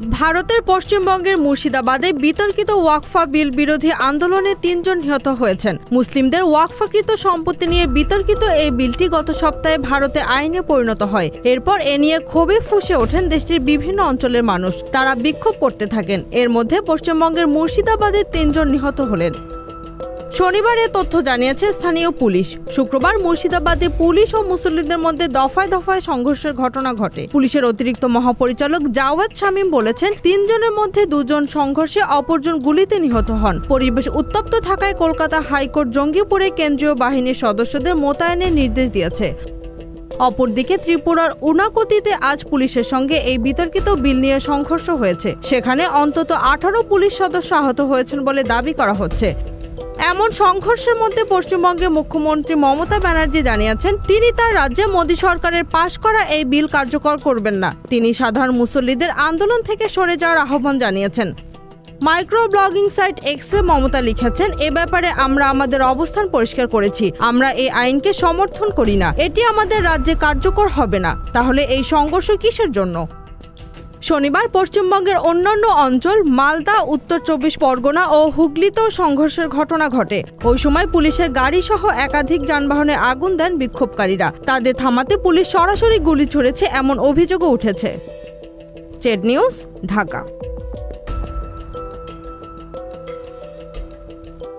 ভারতের পশ্চিমবঙ্গের মুর্শিদাবাদে বিতর্কিত ওয়াকফা বিল বিরোধী আন্দোলনে ৩ জন নিহত হয়েছেন। মুসলিমদের ওয়াকফাকৃত সম্পত্তি নিয়ে বিতর্কিত এই বিলটি গত সপ্তাহে ভারতে আইনে পরিণত হয়। এরপর এ নিয়ে ক্ষোভে ফুঁসে ওঠেন দেশটির বিভিন্ন অঞ্চলের মানুষ। তারা বিক্ষোভ করতে থাকেন। এর মধ্যে পশ্চিমবঙ্গের মুর্শিদাবাদে ৩ জন নিহত হলেন। শনিবার এ তথ্য জানিয়েছে স্থানীয় পুলিশ। শুক্রবার মুর্শিদাবাদে পুলিশ ও মুসল্লিদের মধ্যে দফায় দফায় সংঘর্ষের ঘটনা ঘটে। পুলিশের অতিরিক্ত মহাপরিচালক জাওয়াদ শামীম বলেছেন, ৩ জনের মধ্যে 2 জন সংঘর্ষে, অপরজন গুলিতে নিহত হন। পরিবেশ উত্তপ্ত থাকায় কলকাতা হাইকোর্ট জঙ্গিপুরে কেন্দ্রীয় বাহিনীর সদস্যদের মোতায়েনের নির্দেশ দিয়েছে। অপরদিকে ত্রিপুরার উনাকোতিতে আজ পুলিশের সঙ্গে এই বিতর্কিত বিল নিয়ে সংঘর্ষ হয়েছে। সেখানে অন্তত 18 পুলিশ সদস্য আহত হয়েছেন বলে দাবি করা হচ্ছে। এমন সংঘর্ষের মধ্যে পশ্চিমবঙ্গের মুখ্যমন্ত্রী মমতা ব্যানার্জি জানিয়েছেন, তিনি তার রাজ্যে মোদী সরকারের পাশ করা এই বিল কার্যকর করবেন না। তিনি সাধারণ মুসল্লিদের আন্দোলন থেকে সরে যাওয়ার আহ্বান জানিয়েছেন। মাইক্রো ব্লগিং সাইট এক্সে মমতা লিখেছেন, এ ব্যাপারে আমরা আমাদের অবস্থান পরিষ্কার করেছি। আমরা এই আইনকে সমর্থন করি না। এটি আমাদের রাজ্যে কার্যকর হবে না। তাহলে এই সংঘর্ষ কিসের জন্য? শনিবার পশ্চিমবঙ্গের অন্যান্য অঞ্চল মালদা, উত্তর 24 পরগনা ও হুগলিতেও সংঘর্ষের ঘটনা ঘটে। ওই সময় পুলিশের গাড়ি সহ একাধিক যানবাহনে আগুন দেন বিক্ষোভকারীরা। তাদের থামাতে পুলিশ সরাসরি গুলি ছুড়েছে এমন অভিযোগও উঠেছে। Said news, Dhaka.